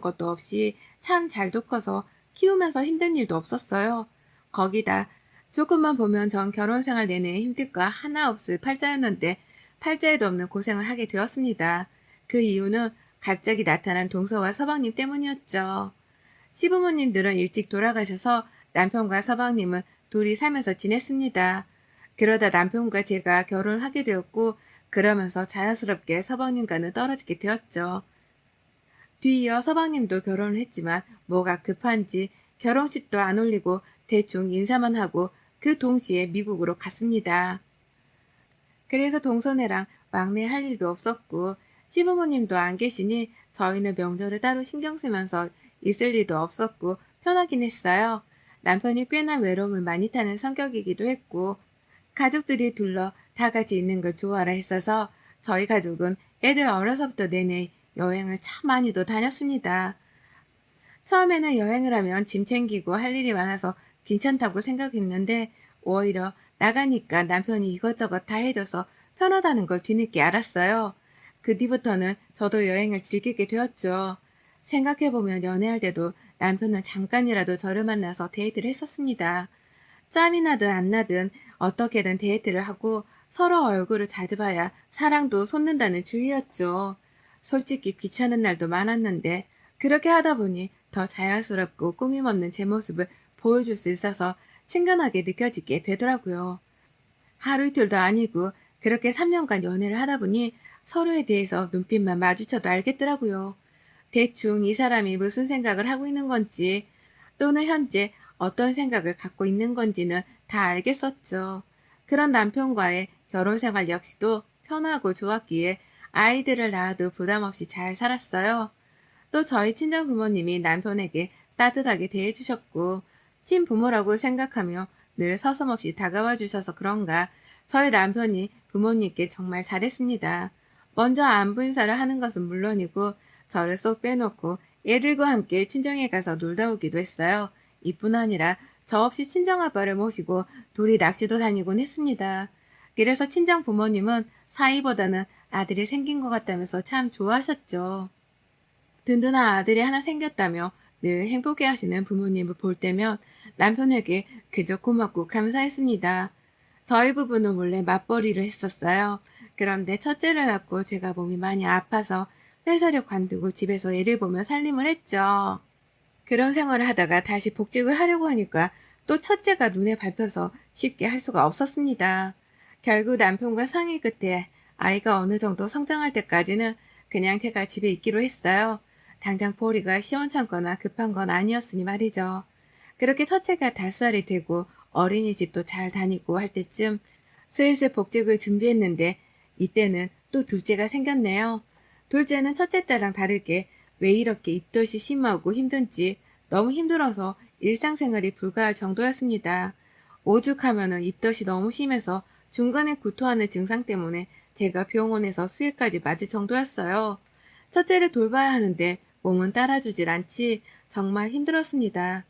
것도 없이 참 잘도 커서 키우면서 힘든 일도 없었어요. 거기다 조금만 보면 전 결혼 생활 내내 힘들 거 하나 없을 팔자였는데 팔자에도 없는 고생을 하게 되었습니다. 그 이유는 갑자기 나타난 동서와 서방님 때문이었죠. 시부모님들은 일찍 돌아가셔서 남편과 서방님은 둘이 살면서 지냈습니다. 그러다 남편과 제가 결혼을 하게 되었고 그러면서 자연스럽게 서방님과는 떨어지게 되었죠. 뒤이어 서방님도 결혼을 했지만 뭐가 급한지 결혼식도 안 올리고 대충 인사만 하고 그 동시에 미국으로 갔습니다. 그래서 동서네랑 막내 할 일도 없었고 시부모님도 안 계시니 저희는 명절을 따로 신경 쓰면서 있을 일도 없었고 편하긴 했어요. 남편이 꽤나 외로움을 많이 타는 성격이기도 했고 가족들이 둘러 다 같이 있는 걸 좋아라 했어서 저희 가족은 애들 어려서부터 내내 여행을 참 많이도 다녔습니다. 처음에는 여행을 하면 짐 챙기고 할 일이 많아서 괜찮다고 생각했는데 오히려 나가니까 남편이 이것저것 다 해줘서 편하다는 걸 뒤늦게 알았어요. 그 뒤부터는 저도 여행을 즐기게 되었죠. 생각해보면 연애할 때도 남편은 잠깐이라도 저를 만나서 데이트를 했었습니다. 짬이 나든 안 나든 어떻게든 데이트를 하고 서로 얼굴을 자주 봐야 사랑도 솟는다는 주의였죠. 솔직히 귀찮은 날도 많았는데 그렇게 하다 보니 더 자연스럽고 꾸밈 없는 제 모습을 보여줄 수 있어서 친근하게 느껴지게 되더라고요. 하루 이틀도 아니고 그렇게 3년간 연애를 하다 보니 서로에 대해서 눈빛만 마주쳐도 알겠더라고요. 대충 이 사람이 무슨 생각을 하고 있는 건지 또는 현재 어떤 생각을 갖고 있는 건지는 다 알겠었죠. 그런 남편과의 결혼 생활 역시도 편하고 좋았기에 아이들을 낳아도 부담 없이 잘 살았어요. 또 저희 친정 부모님이 남편에게 따뜻하게 대해주셨고 친부모라고 생각하며 늘 서슴없이 다가와 주셔서 그런가 저희 남편이 부모님께 정말 잘했습니다. 먼저 안부 인사를 하는 것은 물론이고 저를 쏙 빼놓고 애들과 함께 친정에 가서 놀다 오기도 했어요. 이뿐 아니라 저 없이 친정아빠를 모시고 둘이 낚시도 다니곤 했습니다. 그래서 친정 부모님은 사이보다는 아들이 생긴 것 같다면서 참 좋아하셨죠. 든든한 아들이 하나 생겼다며 늘 행복해 하시는 부모님을 볼 때면 남편에게 그저 고맙고 감사했습니다. 저희 부부는 원래 맞벌이를 했었어요. 그런데 첫째를 낳고 제가 몸이 많이 아파서 회사를 관두고 집에서 애를 보며 살림을 했죠. 그런 생활을 하다가 다시 복직을 하려고 하니까 또 첫째가 눈에 밟혀서 쉽게 할 수가 없었습니다. 결국 남편과 상의 끝에 아이가 어느 정도 성장할 때까지는 그냥 제가 집에 있기로 했어요. 당장 보리가 시원찮거나 급한 건 아니었으니 말이죠. 그렇게 첫째가 5살이 되고 어린이집도 잘 다니고 할 때쯤 슬슬 복직을 준비했는데 이때는 또 둘째가 생겼네요. 둘째는 첫째 때랑 다르게 왜 이렇게 입덧이 심하고 힘든지 너무 힘들어서 일상생활이 불가할 정도였습니다. 오죽하면은 입덧이 너무 심해서 중간에 구토하는 증상 때문에 제가 병원에서 수액까지 맞을 정도였어요. 첫째를 돌봐야 하는데 몸은 따라주질 않지 정말 힘들었습니다.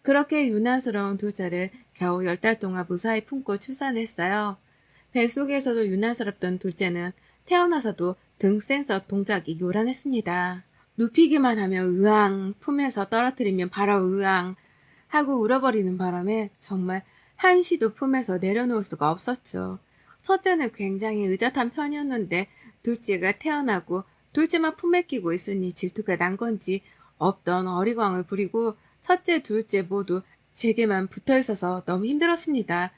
그렇게 유난스러운 둘째를 겨우 10달 동안 무사히 품고 출산을 했어요. 뱃속에서도 유난스럽던 둘째는 태어나서도 등 센서 동작이 요란했습니다. 눕히기만 하면 으앙, 품에서 떨어뜨리면 바로 으앙 하고 울어버리는 바람에 정말 한시도 품에서 내려놓을 수가 없었죠. 첫째는 굉장히 의젓한 편이었는데 둘째가 태어나고 둘째만 품에 끼고 있으니 질투가 난 건지 없던 어리광을 부리고 첫째, 둘째 모두 제게만 붙어 있어서 너무 힘들었습니다.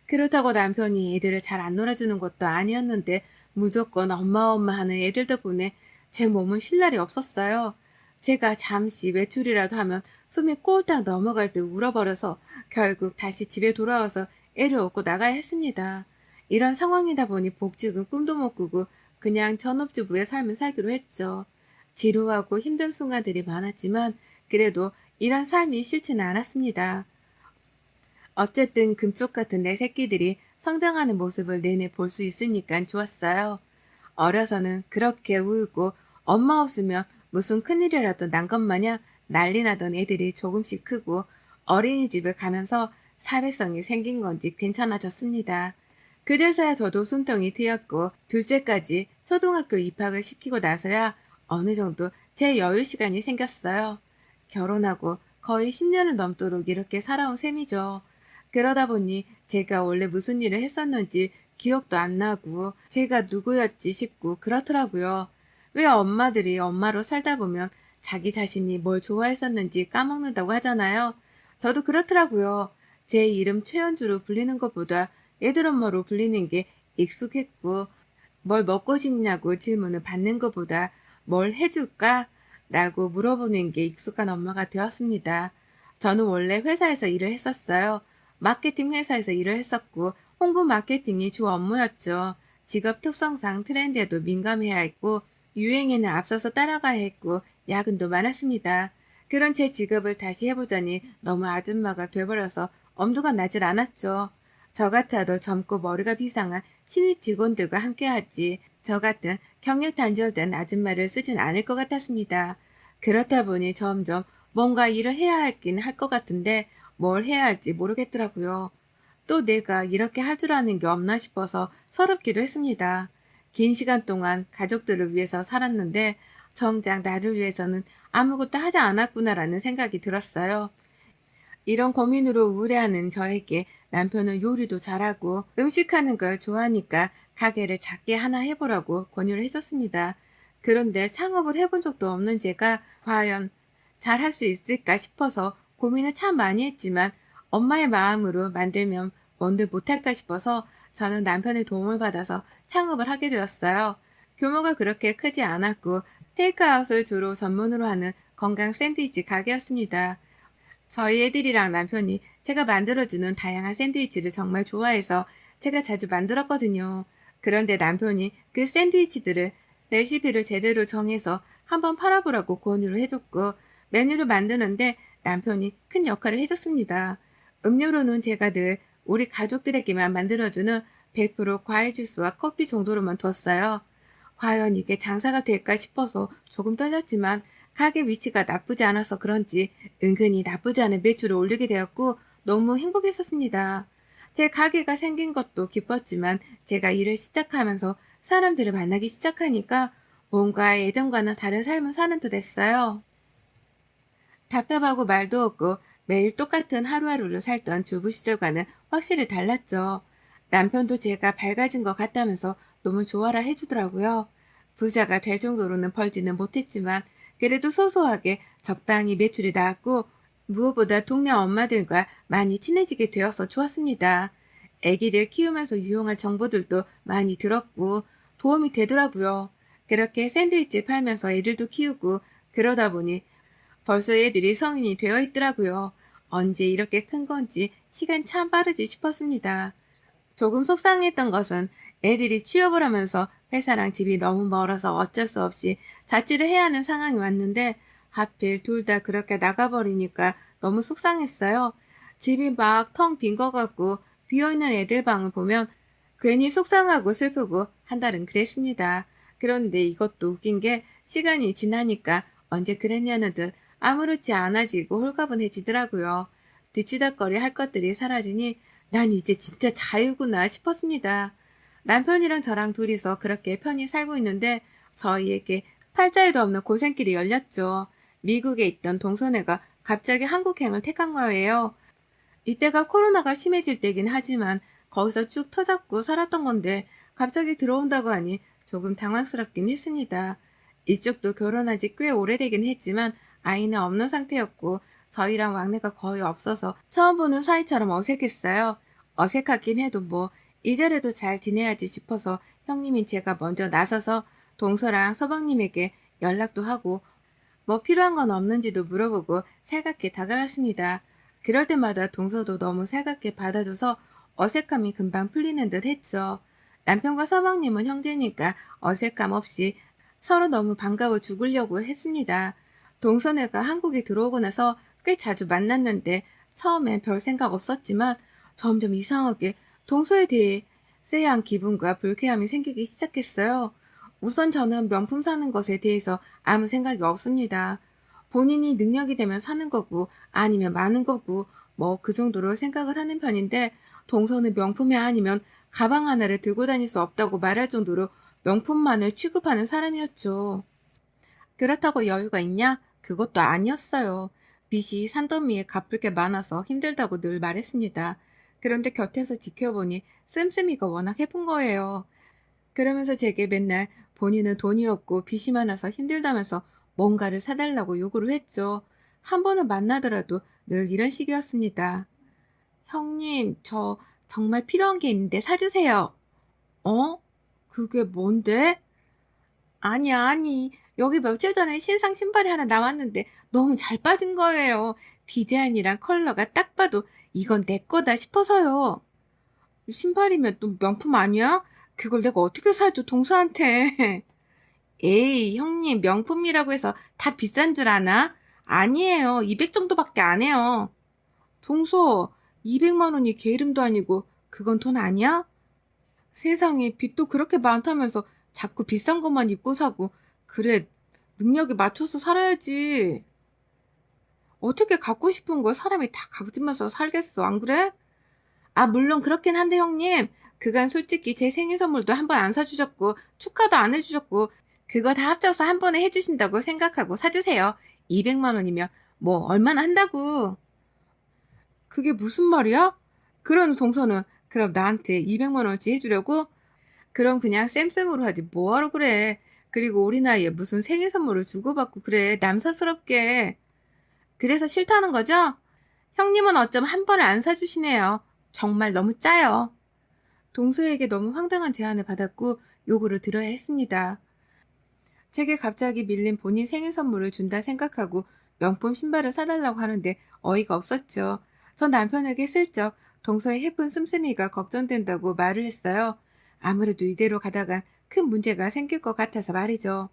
그렇다고 남편이 애들을 잘 안 놀아주는 것도 아니었는데 무조건 엄마 하는 애들 덕분에 제 몸은 쉴 날이 없었어요. 제가 잠시 외출이라도 하면 숨이 꼴딱 넘어갈 때 울어버려서 결국 다시 집에 돌아와서 애를 업고 나가야 했습니다. 이런 상황이다 보니 복직은 꿈도 못 꾸고 그냥 전업주부의 삶을 살기로 했죠. 지루하고 힘든 순간들이 많았지만 그래도 이런 삶이 싫지는 않았습니다. 어쨌든 금쪽 같은 내 새끼들이 성장하는 모습을 내내 볼 수 있으니까 좋았어요. 어려서는 그렇게 울고 엄마 없으면 무슨 큰일이라도 난 것 마냥 난리 나던 애들이 조금씩 크고 어린이집을 가면서 사회성이 생긴 건지 괜찮아졌습니다. 그제서야 저도 숨통이 트였고 둘째까지 초등학교 입학을 시키고 나서야 어느 정도 제 여유 시간이 생겼어요. 결혼하고 거의 10년을 넘도록 이렇게 살아온 셈이죠. 그러다 보니 제가 원래 무슨 일을 했었는지 기억도 안 나고 제가 누구였지 싶고 그렇더라고요. 왜 엄마들이 엄마로 살다 보면 자기 자신이 뭘 좋아했었는지 까먹는다고 하잖아요. 저도 그렇더라고요. 제 이름 최연주로 불리는 것보다 애들 엄마로 불리는 게 익숙했고 뭘 먹고 싶냐고 질문을 받는 것보다 뭘 해줄까? 라고 물어보는 게 익숙한 엄마가 되었습니다. 저는 원래 회사에서 일을 했었어요. 마케팅 회사에서 일을 했었고 홍보 마케팅이 주 업무였죠. 직업 특성상 트렌드에도 민감해야 했고 유행에는 앞서서 따라가야 했고 야근도 많았습니다. 그런 제 직업을 다시 해보자니 너무 아줌마가 돼버려서 엄두가 나질 않았죠. 저 같아도 젊고 머리가 비상한 신입 직원들과 함께하지 저 같은 경력 단절된 아줌마를 쓰진 않을 것 같았습니다. 그렇다 보니 점점 뭔가 일을 해야 하긴 할 것 같은데 뭘 해야 할지 모르겠더라고요. 또 내가 이렇게 할 줄 아는 게 없나 싶어서 서럽기도 했습니다. 긴 시간 동안 가족들을 위해서 살았는데 정작 나를 위해서는 아무것도 하지 않았구나라는 생각이 들었어요. 이런 고민으로 우울해하는 저에게 남편은 요리도 잘하고 음식하는 걸 좋아하니까 가게를 작게 하나 해보라고 권유를 해줬습니다. 그런데 창업을 해본 적도 없는 제가 과연 잘 할 수 있을까 싶어서 고민을 참 많이 했지만 엄마의 마음으로 만들면 뭔들 못할까 싶어서 저는 남편의 도움을 받아서 창업을 하게 되었어요. 규모가 그렇게 크지 않았고 테이크아웃을 주로 전문으로 하는 건강 샌드위치 가게였습니다. 저희 애들이랑 남편이 제가 만들어주는 다양한 샌드위치를 정말 좋아해서 제가 자주 만들었거든요. 그런데 남편이 그 샌드위치들을 레시피를 제대로 정해서 한번 팔아보라고 권유를 해줬고 메뉴를 만드는데 남편이 큰 역할을 해줬습니다. 음료로는 제가 늘 우리 가족들에게만 만들어주는 100% 과일 주스와 커피 정도로만 뒀어요. 과연 이게 장사가 될까 싶어서 조금 떨렸지만 가게 위치가 나쁘지 않아서 그런지 은근히 나쁘지 않은 매출을 올리게 되었고 너무 행복했었습니다. 제 가게가 생긴 것도 기뻤지만 제가 일을 시작하면서 사람들을 만나기 시작하니까 뭔가 예전과는 다른 삶을 사는 듯 했어요. 답답하고 말도 없고 매일 똑같은 하루하루를 살던 주부 시절과는 확실히 달랐죠. 남편도 제가 밝아진 것 같다면서 너무 좋아라 해주더라고요. 부자가 될 정도로는 벌지는 못했지만 그래도 소소하게 적당히 매출이 나왔고 무엇보다 동네 엄마들과 많이 친해지게 되어서 좋았습니다. 아기들 키우면서 유용할 정보들도 많이 들었고 도움이 되더라고요. 그렇게 샌드위치 팔면서 애들도 키우고 그러다 보니 벌써 애들이 성인이 되어 있더라고요. 언제 이렇게 큰 건지 시간 참 빠르지 싶었습니다. 조금 속상했던 것은 애들이 취업을 하면서 회사랑 집이 너무 멀어서 어쩔 수 없이 자취를 해야 하는 상황이 왔는데 하필 둘 다 그렇게 나가버리니까 너무 속상했어요. 집이 막 텅 빈 것 같고 비어있는 애들 방을 보면 괜히 속상하고 슬프고 한달은 그랬습니다. 그런데 이것도 웃긴 게 시간이 지나니까 언제 그랬냐는 듯 아무렇지 않아지고 홀가분해지더라고요. 뒤치다거리 할 것들이 사라지니 난 이제 진짜 자유구나 싶었습니다. 남편이랑 저랑 둘이서 그렇게 편히 살고 있는데 저희에게 팔자에도 없는 고생길이 열렸죠. 미국에 있던 동서애가 갑자기 한국행을 택한 거예요. 이때가 코로나가 심해질 때긴 하지만 거기서 쭉 터잡고 살았던 건데 갑자기 들어온다고 하니 조금 당황스럽긴 했습니다. 이쪽도 결혼한 지 꽤 오래되긴 했지만 아이는 없는 상태였고 저희랑 왕래가 거의 없어서 처음 보는 사이처럼 어색했어요. 어색하긴 해도 뭐 이제라도 잘 지내야지 싶어서 형님인 제가 먼저 나서서 동서랑 서방님에게 연락도 하고 뭐 필요한 건 없는지도 물어보고 살갑게 다가갔습니다. 그럴 때마다 동서도 너무 살갑게 받아줘서 어색함이 금방 풀리는 듯 했죠. 남편과 서방님은 형제니까 어색함 없이 서로 너무 반가워 죽으려고 했습니다. 동서네가 한국에 들어오고 나서 꽤 자주 만났는데 처음엔 별 생각 없었지만 점점 이상하게 동서에 대해 쎄한 기분과 불쾌함이 생기기 시작했어요. 우선 저는 명품 사는 것에 대해서 아무 생각이 없습니다. 본인이 능력이 되면 사는 거고 아니면 마는 거고 뭐 그 정도로 생각을 하는 편인데 동서는 명품이 아니면 가방 하나를 들고 다닐 수 없다고 말할 정도로 명품만을 취급하는 사람이었죠. 그렇다고 여유가 있냐? 그것도 아니었어요. 빚이 산더미에 갚을 게 많아서 힘들다고 늘 말했습니다. 그런데 곁에서 지켜보니 씀씀이가 워낙 해본 거예요. 그러면서 제게 맨날 본인은 돈이 없고 빚이 많아서 힘들다면서 뭔가를 사달라고 요구를 했죠. 한 번은 만나더라도 늘 이런 식이었습니다. 형님, 저 정말 필요한 게 있는데 사주세요. 어? 그게 뭔데? 아니. 여기 며칠 전에 신상 신발이 하나 나왔는데 너무 잘 빠진 거예요. 디자인이랑 컬러가 딱 봐도 이건 내 거다 싶어서요. 신발이면 또 명품 아니야? 그걸 내가 어떻게 사줘, 동서한테. 에이, 형님, 명품이라고 해서 다 비싼 줄 아나? 아니에요. 200 정도밖에 안 해요. 동서, 200만 원이 개 이름도 아니고 그건 돈 아니야? 세상에 빚도 그렇게 많다면서 자꾸 비싼 것만 입고 사고. 그래, 능력에 맞춰서 살아야지. 어떻게 갖고 싶은 걸 사람이 다 가지면서 살겠어, 안 그래? 아, 물론 그렇긴 한데 형님, 그간 솔직히 제 생일 선물도 한 번 안 사주셨고 축하도 안 해주셨고 그거 다 합쳐서 한 번에 해주신다고 생각하고 사주세요. 200만 원이면 뭐 얼마나 한다고. 그게 무슨 말이야? 그런 동서는 그럼 나한테 200만 원어치 해주려고? 그럼 그냥 쌤쌤으로 하지 뭐하러 그래. 그리고 우리 나이에 무슨 생일 선물을 주고받고 그래, 남사스럽게. 그래서 싫다는 거죠? 형님은 어쩜 한 번에 안 사주시네요. 정말 너무 짜요. 동서에게 너무 황당한 제안을 받았고 요구를 들어야 했습니다. 제게 갑자기 밀린 본인 생일 선물을 준다 생각하고 명품 신발을 사달라고 하는데 어이가 없었죠. 전 남편에게 슬쩍 동서의 예쁜 씀씀이가 걱정된다고 말을 했어요. 아무래도 이대로 가다간 큰 문제가 생길 것 같아서 말이죠.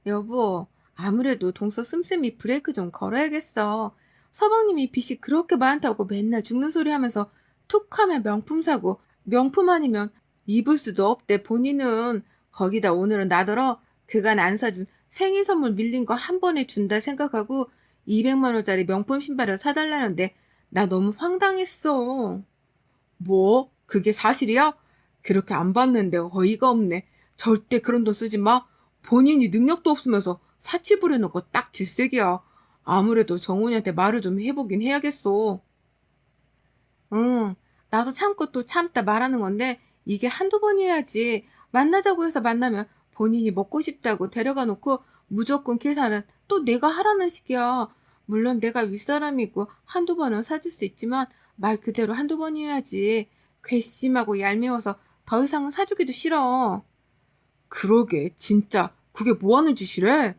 여보, 아무래도 동서 씀씀이 브레이크 좀 걸어야겠어. 서방님이 빚이 그렇게 많다고 맨날 죽는 소리 하면서 툭 하면 명품 사고, 명품 아니면 입을 수도 없대 본인은. 거기다 오늘은 나더러 그간 안 사준 생일 선물 밀린 거 한 번에 준다 생각하고 200만 원짜리 명품 신발을 사달라는데 나 너무 황당했어. 뭐? 그게 사실이야? 그렇게 안 봤는데 어이가 없네. 절대 그런 돈 쓰지 마. 본인이 능력도 없으면서 사치 부리는 거 딱 질색이야. 아무래도 정훈이한테 말을 좀 해보긴 해야겠어. 응, 나도 참고 또 참다 말하는 건데 이게 한두 번이어야지. 만나자고 해서 만나면 본인이 먹고 싶다고 데려가 놓고 무조건 계산은 또 내가 하라는 식이야. 물론 내가 윗사람이고 한두 번은 사줄 수 있지만 말 그대로 한두 번이어야지. 괘씸하고 얄미워서 더 이상은 사주기도 싫어. 그러게, 진짜 그게 뭐 하는 짓이래?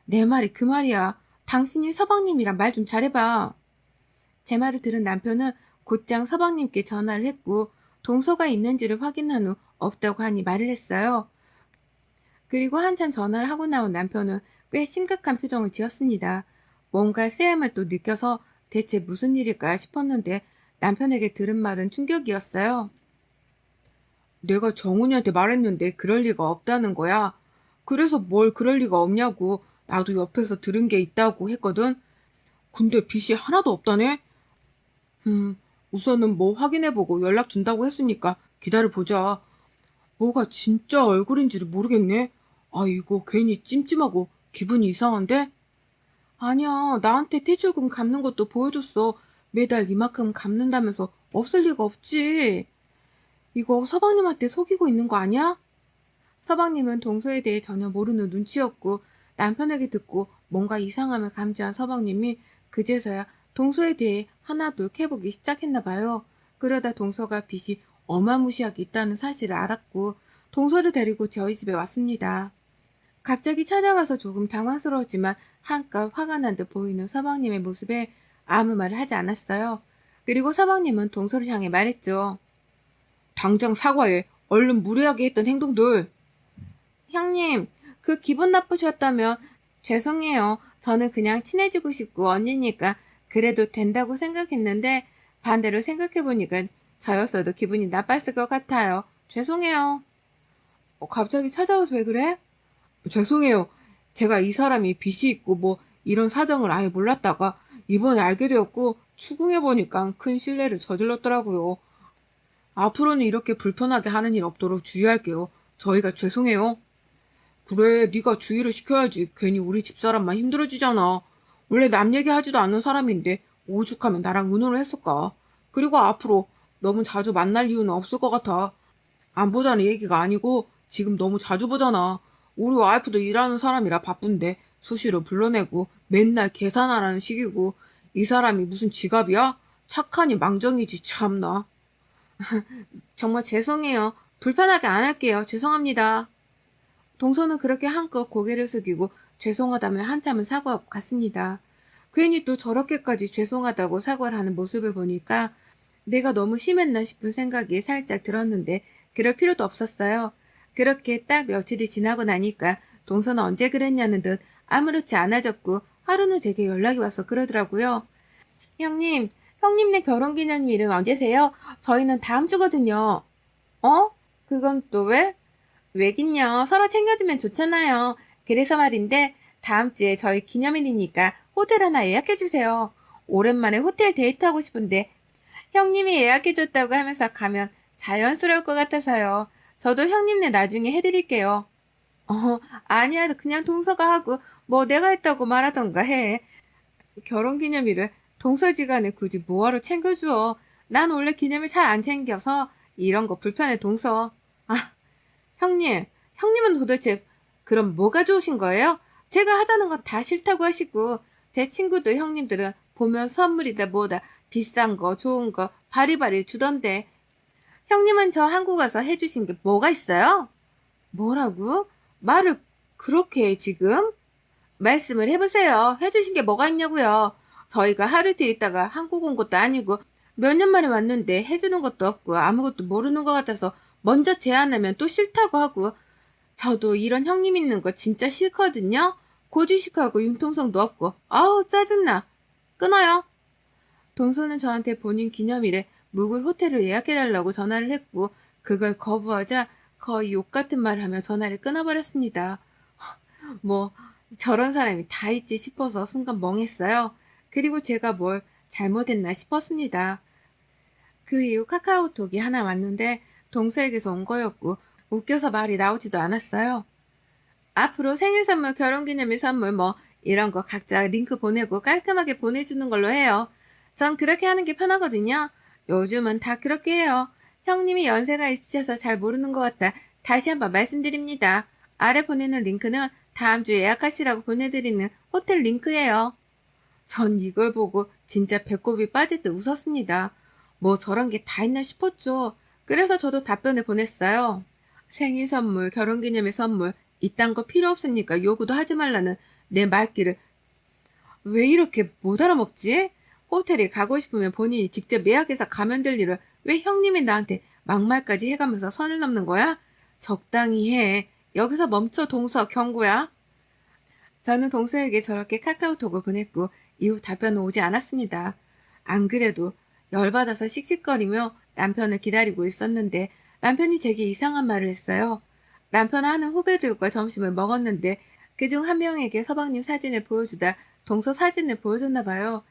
내 말이 그 말이야. 당신이 서방님이랑 말 좀 잘해봐. 제 말을 들은 남편은 곧장 서방님께 전화를 했고 동서가 있는지를 확인한 후 없다고 하니 말을 했어요. 그리고 한참 전화를 하고 나온 남편은 꽤 심각한 표정을 지었습니다. 뭔가 쎄함을 또 느껴서 대체 무슨 일일까 싶었는데 남편에게 들은 말은 충격이었어요. 내가 정훈이한테 말했는데 그럴 리가 없다는 거야. 그래서 뭘 그럴 리가 없냐고 나도 옆에서 들은 게 있다고 했거든. 근데 빚이 하나도 없다네? 우선은 뭐 확인해보고 연락 준다고 했으니까 기다려보자. 뭐가 진짜 얼굴인지를 모르겠네. 아, 이거 괜히 찜찜하고 기분이 이상한데? 아니야, 나한테 퇴직금 갚는 것도 보여줬어. 매달 이만큼 갚는다면서 없을 리가 없지. 이거 서방님한테 속이고 있는 거 아니야? 서방님은 동서에 대해 전혀 모르는 눈치였고 남편에게 듣고 뭔가 이상함을 감지한 서방님이 그제서야 동서에 대해 하나둘 캐보기 시작했나 봐요. 그러다 동서가 빚이 어마무시하게 있다는 사실을 알았고 동서를 데리고 저희 집에 왔습니다. 갑자기 찾아와서 조금 당황스러웠지만 한껏 화가 난 듯 보이는 서방님의 모습에 아무 말을 하지 않았어요. 그리고 서방님은 동서를 향해 말했죠. 당장 사과해. 얼른 무례하게 했던 행동들. 형님, 그 기분 나쁘셨다면 죄송해요. 저는 그냥 친해지고 싶고 언니니까 그래도 된다고 생각했는데 반대로 생각해보니까 저였어도 기분이 나빴을 것 같아요. 죄송해요. 갑자기 찾아와서 왜 그래? 죄송해요. 제가 이 사람이 빚이 있고 뭐 이런 사정을 아예 몰랐다가 이번에 알게 되었고 추궁해보니까 큰 실례를 저질렀더라고요. 앞으로는 이렇게 불편하게 하는 일 없도록 주의할게요. 저희가 죄송해요. 그래, 네가 주의를 시켜야지. 괜히 우리 집사람만 힘들어지잖아. 원래 남 얘기하지도 않는 사람인데 오죽하면 나랑 의논을 했을까? 그리고 앞으로 너무 자주 만날 이유는 없을 것 같아. 안 보자는 얘기가 아니고 지금 너무 자주 보잖아. 우리 와이프도 일하는 사람이라 바쁜데 수시로 불러내고 맨날 계산하라는 식이고 이 사람이 무슨 지갑이야? 착하니 망정이지 참나. 정말 죄송해요. 불편하게 안 할게요. 죄송합니다. 동서는 그렇게 한껏 고개를 숙이고 죄송하다며 한참을 사과하고 갔습니다. 괜히 또 저렇게까지 죄송하다고 사과를 하는 모습을 보니까 내가 너무 심했나 싶은 생각이 살짝 들었는데 그럴 필요도 없었어요. 그렇게 딱 며칠이 지나고 나니까 동서는 언제 그랬냐는 듯 아무렇지 않아졌고 하루는 제게 연락이 와서 그러더라고요. 형님, 형님네 결혼기념일은 언제세요? 저희는 다음 주거든요. 어? 그건 또 왜? 왜긴요. 서로 챙겨주면 좋잖아요. 그래서 말인데 다음 주에 저희 기념일이니까 호텔 하나 예약해주세요. 오랜만에 호텔 데이트하고 싶은데 형님이 예약해줬다고 하면서 가면 자연스러울 것 같아서요. 저도 형님네 나중에 해드릴게요. 아니야. 그냥 동서가 하고 뭐 내가 했다고 말하던가 해. 결혼기념일을 동서지간에 굳이 뭐하러 챙겨줘. 난 원래 기념일 잘 안 챙겨서 이런 거 불편해 동서. 아, 형님은 도대체 그럼 뭐가 좋으신 거예요? 제가 하자는 건 다 싫다고 하시고 제 친구들 형님들은 보면 선물이다 뭐다 비싼 거 좋은 거 바리바리 주던데 형님은 저 한국 와서 해주신 게 뭐가 있어요? 뭐라고? 말을 그렇게 해 지금? 말씀을 해보세요. 해주신 게 뭐가 있냐고요. 저희가 하루 이틀 있다가 한국 온 것도 아니고 몇 년 만에 왔는데 해주는 것도 없고 아무것도 모르는 것 같아서 먼저 제안하면 또 싫다고 하고 저도 이런 형님 있는 거 진짜 싫거든요. 고지식하고 융통성도 없고 아우 짜증나. 끊어요. 동서는 저한테 본인 기념일에 묵을 호텔을 예약해달라고 전화를 했고 그걸 거부하자 거의 욕 같은 말을 하며 전화를 끊어버렸습니다. 뭐 저런 사람이 다 있지 싶어서 순간 멍했어요. 그리고 제가 뭘 잘못했나 싶었습니다. 그 이후 카카오톡이 하나 왔는데 동서에게서 온 거였고 웃겨서 말이 나오지도 않았어요. 앞으로 생일 선물, 결혼기념일 선물 뭐 이런 거 각자 링크 보내고 깔끔하게 보내주는 걸로 해요. 전 그렇게 하는 게 편하거든요. 요즘은 다 그렇게 해요. 형님이 연세가 있으셔서 잘 모르는 것 같아 다시 한번 말씀드립니다. 아래 보내는 링크는 다음 주에 예약하시라고 보내드리는 호텔 링크예요. 전 이걸 보고 진짜 배꼽이 빠질 듯 웃었습니다. 뭐 저런 게 다 있나 싶었죠. 그래서 저도 답변을 보냈어요. 생일 선물, 결혼기념일 선물, 이딴 거 필요 없으니까 요구도 하지 말라는 내 말귀를 왜 이렇게 못 알아먹지? 호텔에 가고 싶으면 본인이 직접 예약해서 가면 될 일을 왜 형님이 나한테 막말까지 해가면서 선을 넘는 거야? 적당히 해. 여기서 멈춰 동서 경고야. 저는 동서에게 저렇게 카카오톡을 보냈고 이후 답변은 오지 않았습니다. 안 그래도 열받아서 씩씩거리며 남편을 기다리고 있었는데 남편이 제게 이상한 말을 했어요. 남편 아는 후배들과 점심을 먹었는데 그중 한 명에게 서방님 사진을 보여주다 동서 사진을 보여줬나 봐요.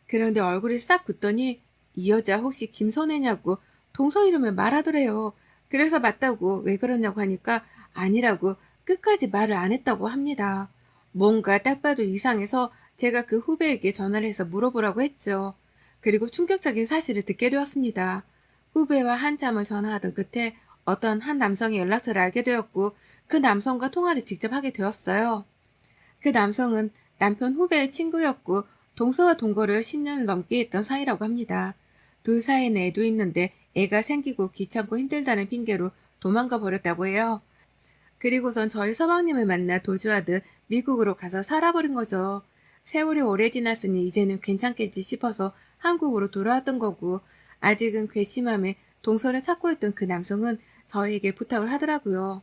그런데 얼굴이 싹 굳더니 이 여자 혹시 김선혜냐고 동서 이름을 말하더래요. 그래서 맞다고 왜 그러냐고 하니까 아니라고 끝까지 말을 안 했다고 합니다. 뭔가 딱 봐도 이상해서 제가 그 후배에게 전화를 해서 물어보라고 했죠. 그리고 충격적인 사실을 듣게 되었습니다. 후배와 한참을 전화하던 끝에 어떤 한 남성의 연락처를 알게 되었고 그 남성과 통화를 직접 하게 되었어요. 그 남성은 남편 후배의 친구였고 동서와 동거를 10년을 넘게 했던 사이라고 합니다. 둘 사이에는 애도 있는데 애가 생기고 귀찮고 힘들다는 핑계로 도망가 버렸다고 해요. 그리고선 저희 서방님을 만나 도주하듯 미국으로 가서 살아버린 거죠. 세월이 오래 지났으니 이제는 괜찮겠지 싶어서 한국으로 돌아왔던 거고 아직은 괘씸함에 동서를 찾고 있던 그 남성은 저희에게 부탁을 하더라고요.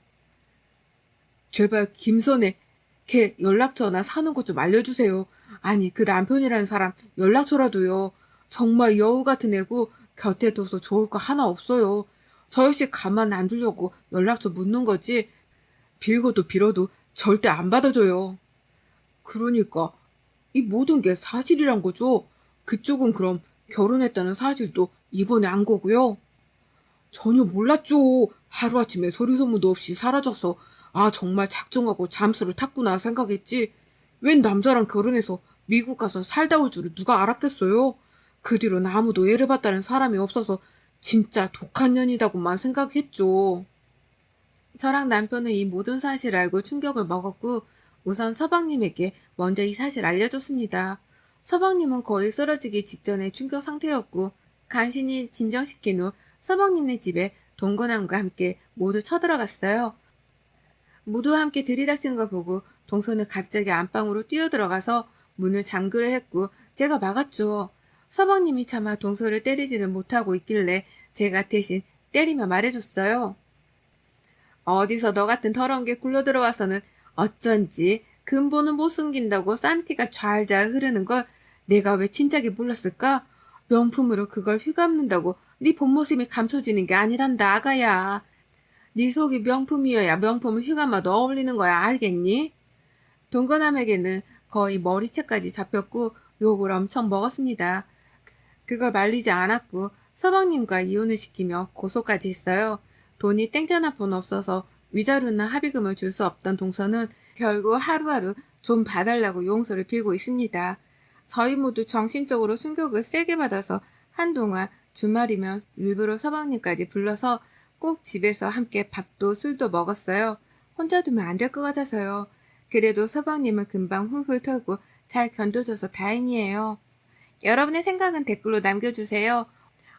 제발 김선혜 걔 연락처나 사는 것 좀 알려주세요. 아니 그 남편이라는 사람 연락처라도요. 정말 여우 같은 애고 곁에 둬서 좋을 거 하나 없어요. 저 역시 가만 안 두려고 연락처 묻는 거지 빌고도 빌어도 절대 안 받아줘요. 그러니까 이 모든 게 사실이란 거죠. 그쪽은 그럼 결혼했다는 사실도 이번에 안 거고요. 전혀 몰랐죠. 하루아침에 소리소문도 없이 사라져서 아, 정말 작정하고 잠수를 탔구나 생각했지. 웬 남자랑 결혼해서 미국 가서 살다 올 줄을 누가 알았겠어요? 그 뒤로는 아무도 애를 봤다는 사람이 없어서 진짜 독한 년이다고만 생각했죠. 저랑 남편은 이 모든 사실을 알고 충격을 먹었고 우선 서방님에게 먼저 이 사실 알려줬습니다. 서방님은 거의 쓰러지기 직전의 충격 상태였고 간신히 진정시킨 후 서방님네 집에 동거남과 함께 모두 쳐들어갔어요. 모두 함께 들이닥친 걸 보고 동서는 갑자기 안방으로 뛰어들어가서 문을 잠그려 했고 제가 막았죠. 서방님이 차마 동서를 때리지는 못하고 있길래 제가 대신 때리며 말해줬어요. 어디서 너 같은 더러운 게 굴러들어와서는 어쩐지 근본은 못 숨긴다고 싼티가 잘잘 흐르는 걸 내가 왜 진작에 몰랐을까? 명품으로 그걸 휘감는다고 네 본 모습이 감춰지는 게 아니란다, 아가야. 네 속이 명품이어야 명품을 휘감아도 어울리는 거야, 알겠니? 동거남에게는 거의 머리채까지 잡혔고 욕을 엄청 먹었습니다. 그걸 말리지 않았고 서방님과 이혼을 시키며 고소까지 했어요. 돈이 땡전 한 푼 없어서 위자료나 합의금을 줄 수 없던 동서는 결국 하루하루 좀 봐달라고 용서를 빌고 있습니다. 저희 모두 정신적으로 충격을 세게 받아서 한동안 주말이면 일부러 서방님까지 불러서 꼭 집에서 함께 밥도 술도 먹었어요. 혼자 두면 안 될 것 같아서요. 그래도 서방님은 금방 훌훌 털고 잘 견뎌줘서 다행이에요. 여러분의 생각은 댓글로 남겨주세요.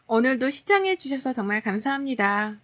오늘도 시청해주셔서 정말 감사합니다.